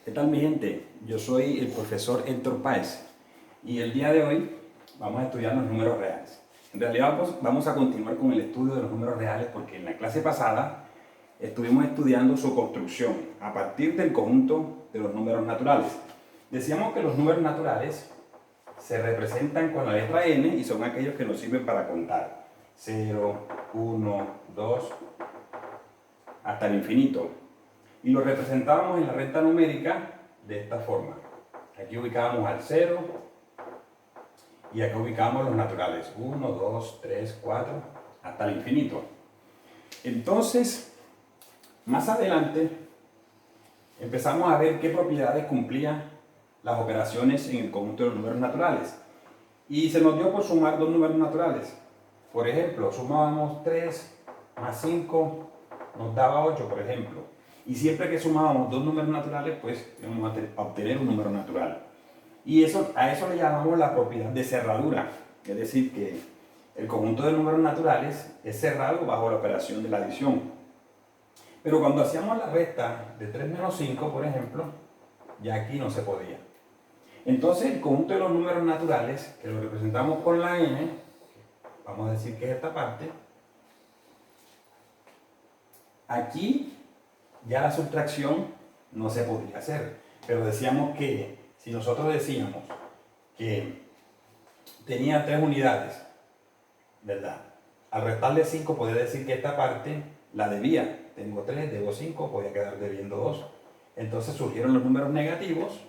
¿Qué tal, mi gente? Yo soy el profesor Héctor Páez y el día de hoy vamos a estudiar los números reales. En realidad vamos a continuar con el estudio de los números reales porque en la clase pasada estuvimos estudiando su construcción a partir del conjunto de los números naturales. Decíamos que los números naturales se representan con la letra n y son aquellos que nos sirven para contar. 0, 1, 2, hasta el infinito. Y lo representábamos en la recta numérica de esta forma. Aquí ubicábamos al 0 y acá ubicábamos los naturales. 1, 2, 3, 4, hasta el infinito. Entonces, más adelante, empezamos a ver qué propiedades cumplían las operaciones en el conjunto de los números naturales. Y se nos dio por sumar dos números naturales. Por ejemplo, sumábamos 3 más 5, nos daba 8, por ejemplo. Y siempre que sumábamos dos números naturales, pues íbamos a obtener un número natural. Y a eso le llamamos la propiedad de cerradura. Es decir, que el conjunto de números naturales es cerrado bajo la operación de la adición. Pero cuando hacíamos la resta de 3 menos 5, por ejemplo, ya aquí no se podía. Entonces, el conjunto de los números naturales, que lo representamos con la n, vamos a decir que es esta parte, aquí ya la subtracción no se podría hacer. Pero decíamos que si nosotros decíamos que tenía 3 unidades, ¿verdad? Al restarle 5 podía decir que esta parte la debía. Tengo 3, debo 5, podía quedar debiendo 2. Entonces surgieron los números negativos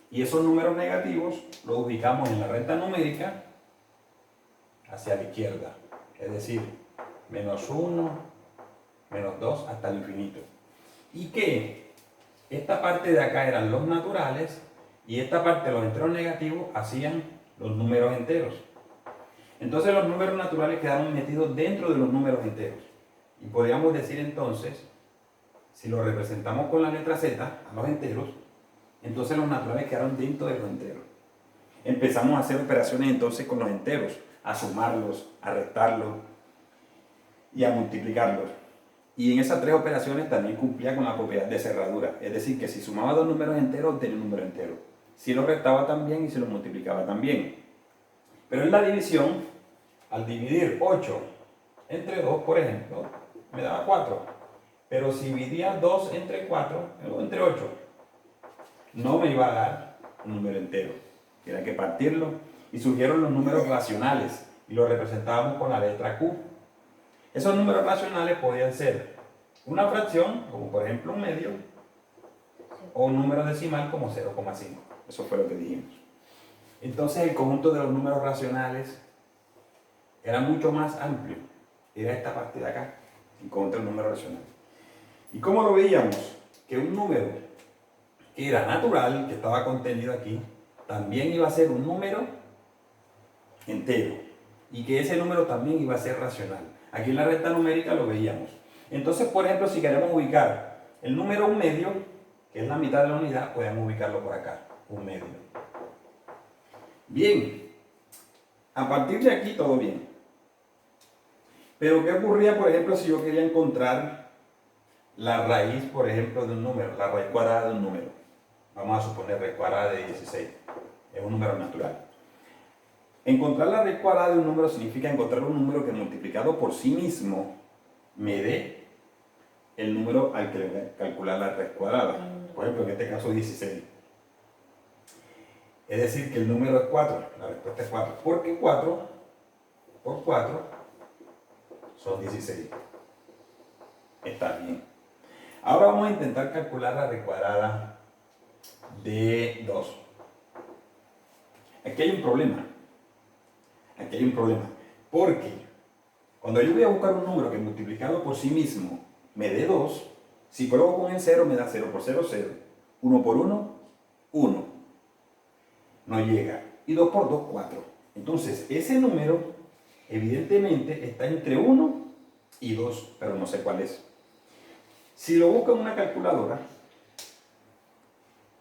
y esos números negativos los ubicamos en la recta numérica hacia la izquierda. Es decir, menos 1, menos 2 hasta el infinito. Y que esta parte de acá eran los naturales y esta parte, los enteros negativos, hacían los números enteros. Entonces los números naturales quedaron metidos dentro de los números enteros. Y podríamos decir entonces, si lo representamos con la letra Z, a los enteros, entonces los naturales quedaron dentro de los enteros. Empezamos a hacer operaciones entonces con los enteros, a sumarlos, a restarlos y a multiplicarlos. Y en esas tres operaciones también cumplía con la propiedad de cerradura. Es decir, que si sumaba dos números enteros, tenía un número entero. Si lo restaba también y si lo multiplicaba también. Pero en la división, al dividir 8 entre 2, por ejemplo, me daba 4. Pero si dividía 2 entre 4, o entre 8, no me iba a dar un número entero. Era que partirlo. Y surgieron los números racionales. Y los representábamos con la letra Q. Esos números racionales podían ser una fracción, como por ejemplo un medio, o un número decimal como 0,5. Eso fue lo que dijimos. Entonces el conjunto de los números racionales era mucho más amplio. Era esta parte de acá, el conjunto de los números racionales. ¿Y cómo lo veíamos? Que un número que era natural, que estaba contenido aquí, también iba a ser un número entero. Y que ese número también iba a ser racional. Aquí en la recta numérica lo veíamos. Entonces, por ejemplo, si queremos ubicar el número 1 medio, que es la mitad de la unidad, podemos ubicarlo por acá, 1 medio. Bien, a partir de aquí todo bien. Pero ¿qué ocurría, por ejemplo, si yo quería encontrar la raíz, por ejemplo, de un número, la raíz cuadrada de un número? Vamos a suponer raíz cuadrada de 16, es un número natural. Encontrar la raíz cuadrada de un número significa encontrar un número que multiplicado por sí mismo me dé el número al que le voy a calcular la raíz cuadrada. Por ejemplo, en este caso 16. Es decir, que el número es 4. La respuesta es 4. Porque 4 por 4 son 16. Está bien. Ahora vamos a intentar calcular la raíz cuadrada de 2. Aquí hay un problema. Aquí hay un problema. Porque cuando yo voy a buscar un número que multiplicado por sí mismo me dé 2, si pruebo con el 0 me da 0 por 0, 0. 1 por 1, 1. No llega. Y 2 por 2, 4. Entonces, ese número evidentemente está entre 1 y 2, pero no sé cuál es. Si lo busco en una calculadora,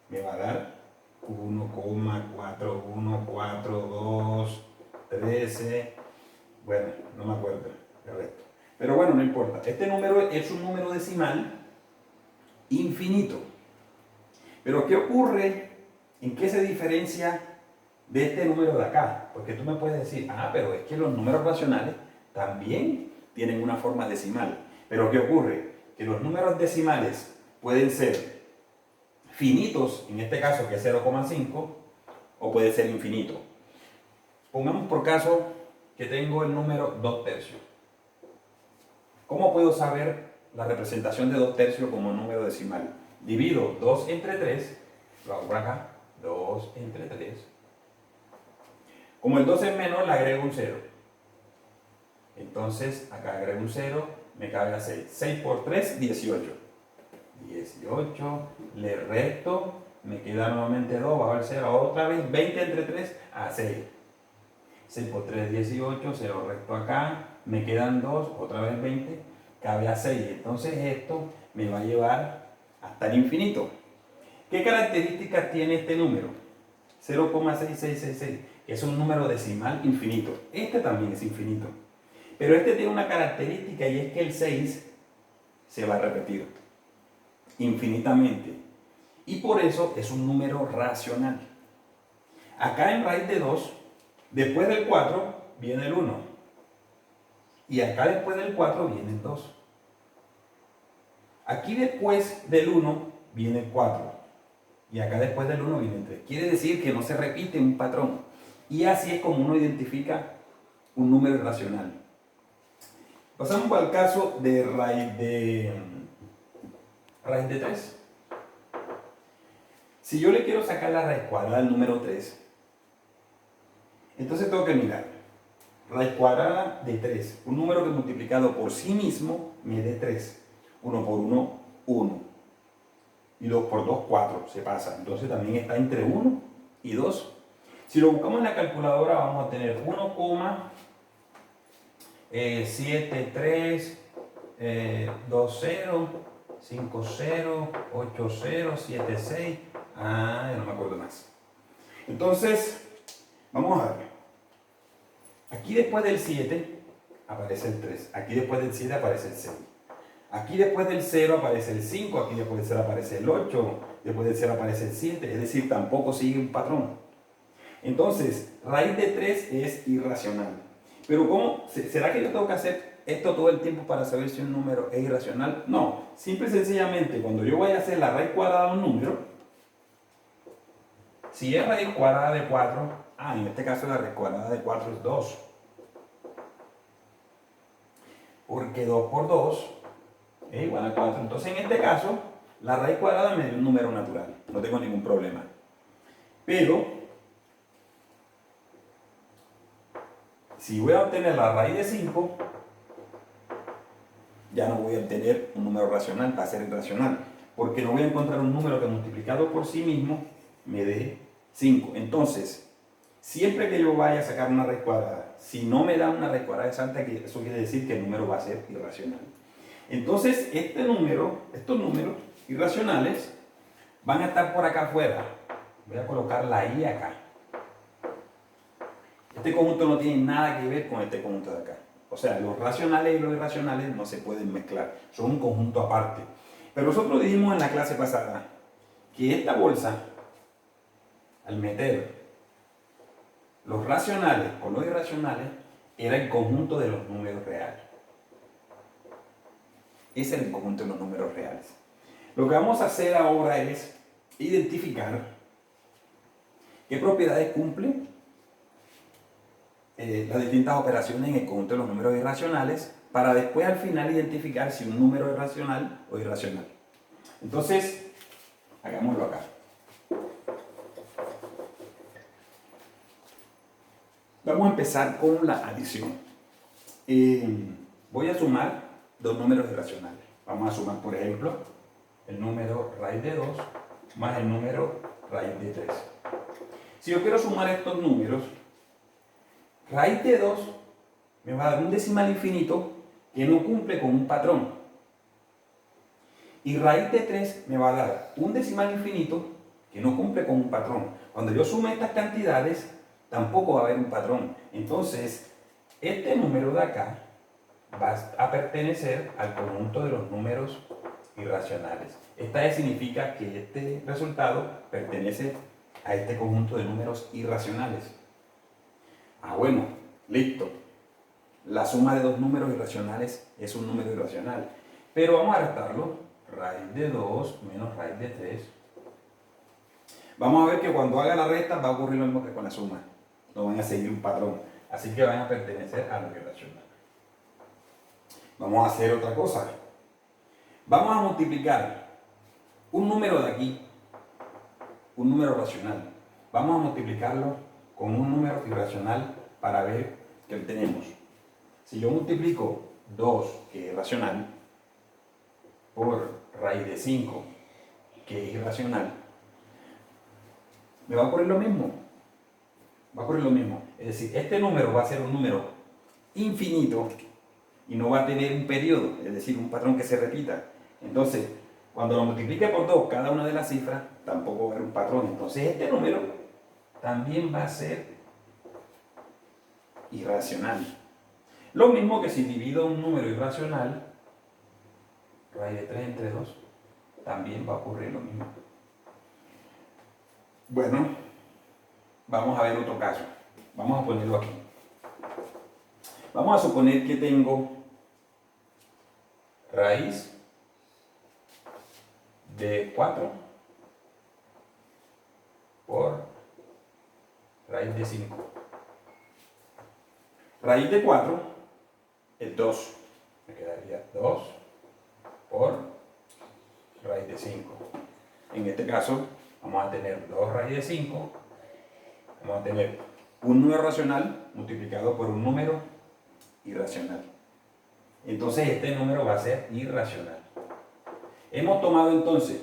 me va a dar 1,414, 13, bueno, no me acuerdo el resto. Pero bueno, no importa. Este número es un número decimal infinito. Pero ¿qué ocurre? ¿En qué se diferencia de este número de acá? Porque tú me puedes decir, pero es que los números racionales también tienen una forma decimal. Pero ¿qué ocurre? Que los números decimales pueden ser finitos, en este caso que es 0,5, o puede ser infinito. Pongamos por caso que tengo el número 2/3. ¿Cómo puedo saber la representación de 2/3 como número decimal? Divido 2 entre 3, lo hago por acá, 2 entre 3. Como el 2 es menor, le agrego un 0. Entonces, acá agrego un 0, me cabe a 6. 6 por 3, 18. 18, le resto, me queda nuevamente 2, bajo el 0, otra vez, 20 entre 3, a 6. 6 por 3, 18, se lo resto acá, me quedan 2, otra vez 20, cabe a 6. Entonces esto me va a llevar hasta el infinito. ¿Qué características tiene este número? 0,6666, que es un número decimal infinito. Este también es infinito. Pero este tiene una característica y es que el 6 se va a repetir infinitamente. Y por eso es un número racional. Acá en raíz de 2, después del 4 viene el 1. Y acá después del 4 viene el 2. Aquí después del 1 viene el 4. Y acá después del 1 viene el 3. Quiere decir que no se repite un patrón. Y así es como uno identifica un número irracional. Pasamos al caso de raíz de 3. Si yo le quiero sacar la raíz cuadrada al número 3, entonces tengo que mirar. Raíz cuadrada de 3. Un número que multiplicado por sí mismo me dé 3. 1 por 1, 1. Y 2 por 2, 4. Se pasa. Entonces también está entre 1 y 2. Si lo buscamos en la calculadora vamos a tener 1,73, 20, 50, 80, 76. Ya no me acuerdo más. Entonces, vamos a ver. Aquí después del 7 aparece el 3. Aquí después del 7 aparece el 6. Aquí después del 0 aparece el 5. Aquí después del 0 aparece el 8. Después del 0 aparece el 7. Es decir, tampoco sigue un patrón. Entonces, raíz de 3 es irracional. Pero ¿cómo? ¿Será que yo tengo que hacer esto todo el tiempo para saber si un número es irracional? No. Simple y sencillamente, cuando yo vaya a hacer la raíz cuadrada de un número, si es raíz cuadrada de 4, en este caso la raíz cuadrada de 4 es 2. Porque 2 por 2 es igual a 4. Entonces en este caso, la raíz cuadrada me dio un número natural. No tengo ningún problema. Pero, si voy a obtener la raíz de 5, ya no voy a obtener un número racional, va a ser irracional. Porque no voy a encontrar un número que multiplicado por sí mismo me dé 5. Entonces, siempre que yo vaya a sacar una raíz cuadrada, si no me da una raíz cuadrada exacta, eso quiere decir que el número va a ser irracional. Entonces, estos números irracionales van a estar por acá afuera. Voy a colocar la i acá. Este conjunto no tiene nada que ver con este conjunto de acá. O sea, los racionales y los irracionales no se pueden mezclar. Son un conjunto aparte. Pero nosotros dijimos en la clase pasada que esta bolsa, al meter los racionales con los irracionales, era el conjunto de los números reales. Ese es el conjunto de los números reales. Lo que vamos a hacer ahora es identificar qué propiedades cumplen las distintas operaciones en el conjunto de los números irracionales para después al final identificar si un número es racional o irracional. Entonces, hagámoslo acá. Vamos a empezar con la adición. Voy a sumar dos números irracionales. Vamos a sumar, por ejemplo, el número raíz de 2 más el número raíz de 3. Si yo quiero sumar estos números, raíz de 2 me va a dar un decimal infinito que no cumple con un patrón. Y raíz de 3 me va a dar un decimal infinito que no cumple con un patrón. Cuando yo sume estas cantidades, tampoco va a haber un patrón. Entonces, este número de acá va a pertenecer al conjunto de los números irracionales. Esta significa que este resultado pertenece a este conjunto de números irracionales. Bueno, listo. La suma de dos números irracionales es un número irracional. Pero vamos a restarlo. Raíz de 2 menos raíz de 3. Vamos a ver que cuando haga la resta va a ocurrir lo mismo que con la suma. No van a seguir un patrón. Así que van a pertenecer a lo irracional. Vamos a hacer otra cosa. Vamos a multiplicar un número de aquí, un número racional. Vamos a multiplicarlo con un número irracional para ver qué obtenemos. Si yo multiplico 2, que es racional, por raíz de 5, que es irracional, me va a ocurrir lo mismo. Va a ocurrir lo mismo. Es decir, este número va a ser un número infinito y no va a tener un periodo, es decir, un patrón que se repita. Entonces, cuando lo multiplique por 2 cada una de las cifras, tampoco va a haber un patrón. Entonces, este número también va a ser irracional. Lo mismo que si divido un número irracional, raíz de 3 entre 2, también va a ocurrir lo mismo. Bueno, vamos a ver otro caso. Vamos a ponerlo aquí. Vamos a suponer que tengo raíz de 4 por raíz de 5. Raíz de 4 es 2. Me quedaría 2 por raíz de 5. En este caso vamos a tener 2 raíz de 5. Vamos a tener un número racional multiplicado por un número irracional. Entonces este número va a ser irracional. Hemos tomado entonces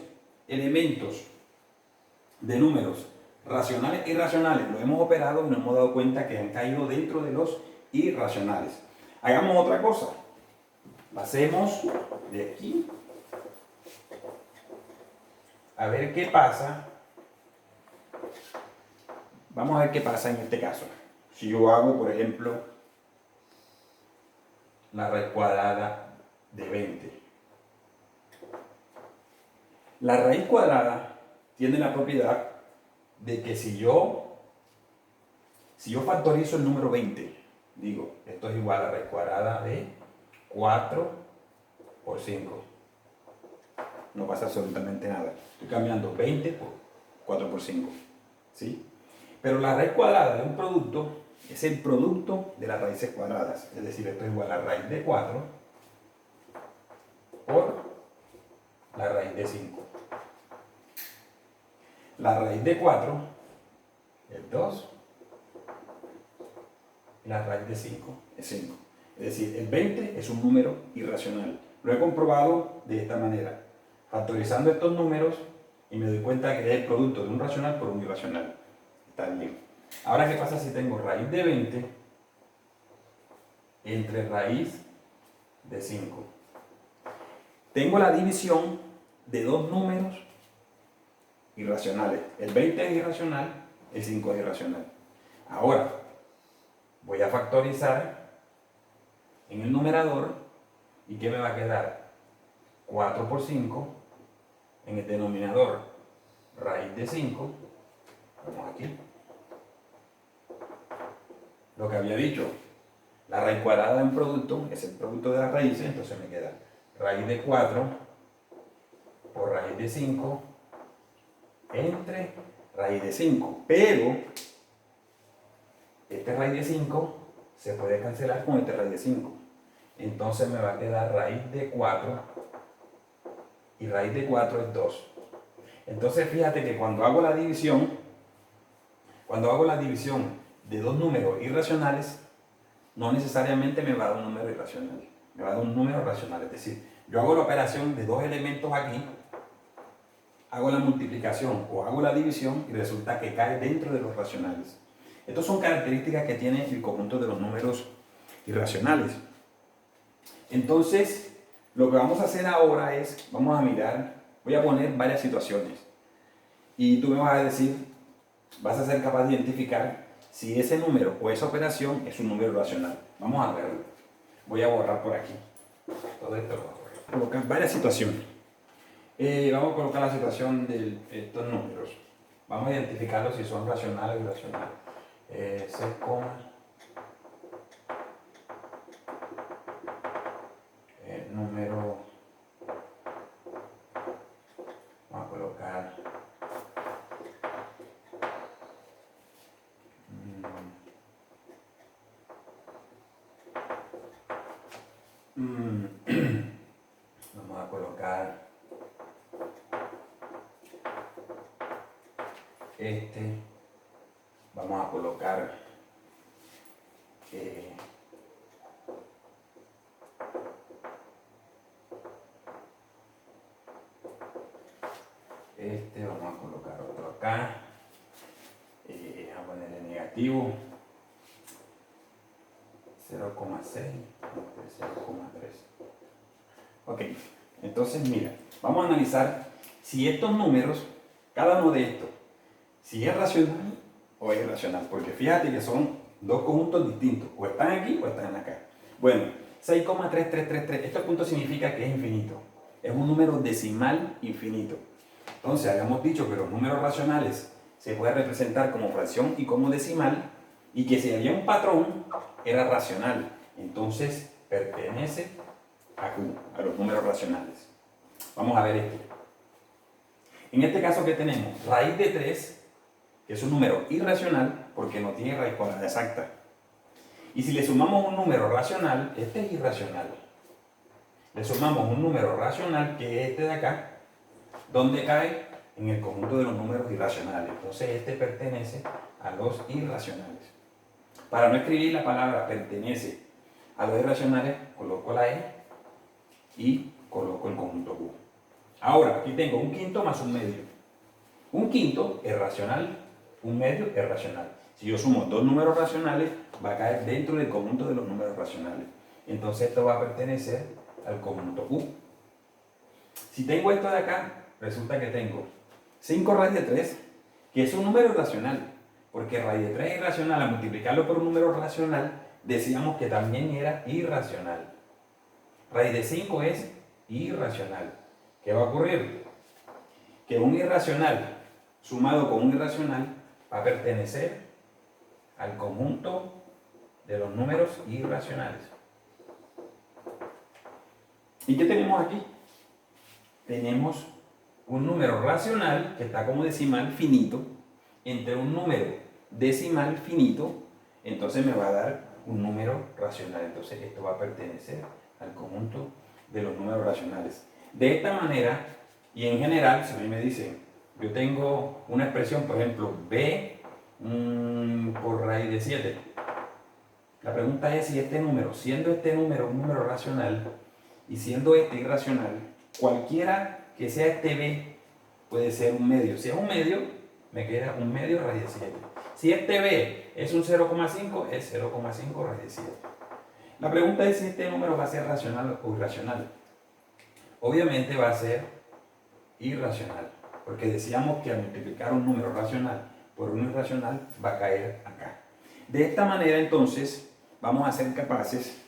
elementos de números racionales e irracionales, lo hemos operado y nos hemos dado cuenta que han caído dentro de los irracionales. Hagamos otra cosa. Pasemos de aquí a ver qué pasa. Vamos a ver qué pasa en este caso. Si yo hago, por ejemplo, la raíz cuadrada de 20. La raíz cuadrada tiene la propiedad de que si yo factorizo el número 20, digo, esto es igual a la raíz cuadrada de 4 por 5. No pasa absolutamente nada. Estoy cambiando 20 por 4 por 5. ¿Sí? Pero la raíz cuadrada de un producto es el producto de las raíces cuadradas. Es decir, esto es igual a la raíz de 4 por la raíz de 5. La raíz de 4 es 2 y la raíz de 5 es 5. Es decir, el 20 es un número irracional. Lo he comprobado de esta manera, factorizando estos números, y me doy cuenta que es el producto de un racional por un irracional. Está bien. Ahora, ¿qué pasa si tengo raíz de 20 entre raíz de 5? Tengo la división de dos números irracionales. El 20 es irracional, el 5 es irracional. Ahora, voy a factorizar en el numerador, ¿y qué me va a quedar? 4 por 5, en el denominador raíz de 5, vamos aquí, lo que había dicho, la raíz cuadrada de un producto es el producto de las raíces, entonces me queda raíz de 4 por raíz de 5 entre raíz de 5, pero este raíz de 5 se puede cancelar con este raíz de 5, entonces me va a quedar raíz de 4, y raíz de 4 es 2. Entonces fíjate que cuando hago la división de dos números irracionales, no necesariamente me va a dar un número irracional, me va a dar un número racional. Es decir, yo hago la operación de dos elementos aquí, hago la multiplicación o hago la división y resulta que cae dentro de los racionales. Estas son características que tiene el conjunto de los números irracionales. Entonces, lo que vamos a hacer ahora es, vamos a mirar, voy a poner varias situaciones y tú me vas a decir, vas a ser capaz de identificar si ese número o esa operación es un número racional. Vamos a verlo. Voy a borrar por aquí. Todo esto lo voy a borrar. Colocar varias situaciones. Vamos a colocar la situación de estos números. Vamos a identificarlos si son racionales o irracionales. 6, número, vamos a colocar vamos a colocar vamos a colocar vamos a colocar otro acá, a ponerle negativo 0,6, 0,3. Ok, entonces mira, vamos a analizar si estos números, cada uno de estos, si es racional o es irracional, porque fíjate que son dos conjuntos distintos, o están aquí o están acá. Bueno, 6,3333, este punto significa que es infinito, es un número decimal infinito. Entonces, habíamos dicho que los números racionales se pueden representar como fracción y como decimal, y que si había un patrón, era racional. Entonces, pertenece a Q, a los números racionales. Vamos a ver esto. En este caso, ¿qué tenemos? Raíz de 3, que es un número irracional, porque no tiene raíz cuadrada exacta. Y si le sumamos un número racional, este es irracional. Le sumamos un número racional, que es este de acá, ¿dónde cae? En el conjunto de los números irracionales. Entonces este pertenece a los irracionales. Para no escribir la palabra pertenece a los irracionales, coloco la E y coloco el conjunto Q. Ahora, aquí tengo un quinto más un medio. Un quinto es racional, un medio es racional. Si yo sumo dos números racionales, va a caer dentro del conjunto de los números racionales. Entonces esto va a pertenecer al conjunto Q. Si tengo esto de acá, resulta que tengo 5 raíz de 3, que es un número irracional, porque raíz de 3 es irracional, a multiplicarlo por un número racional, decíamos que también era irracional. Raíz de 5 es irracional. ¿Qué va a ocurrir? Que un irracional sumado con un irracional va a pertenecer al conjunto de los números irracionales. ¿Y qué tenemos aquí? Tenemos un número racional que está como decimal finito entre un número decimal finito, entonces me va a dar un número racional. Entonces esto va a pertenecer al conjunto de los números racionales. De esta manera, y en general, si a mí me dicen, yo tengo una expresión, por ejemplo, b por raíz de 7. La pregunta es si este número, siendo este número un número racional y siendo este irracional, cualquiera que sea este b puede ser un medio. Si es un medio, me queda un medio raíz de 7. Si este b es un 0,5, es 0,5 raíz de 7. La pregunta es si este número va a ser racional o irracional. Obviamente va a ser irracional, porque decíamos que al multiplicar un número racional por un irracional va a caer acá. De esta manera, entonces, vamos a ser capaces,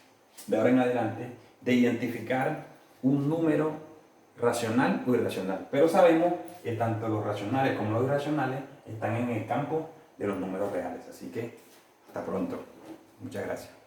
de ahora en adelante, de identificar un número racional o irracional. Pero sabemos que tanto los racionales como los irracionales están en el campo de los números reales. Así que, hasta pronto. Muchas gracias.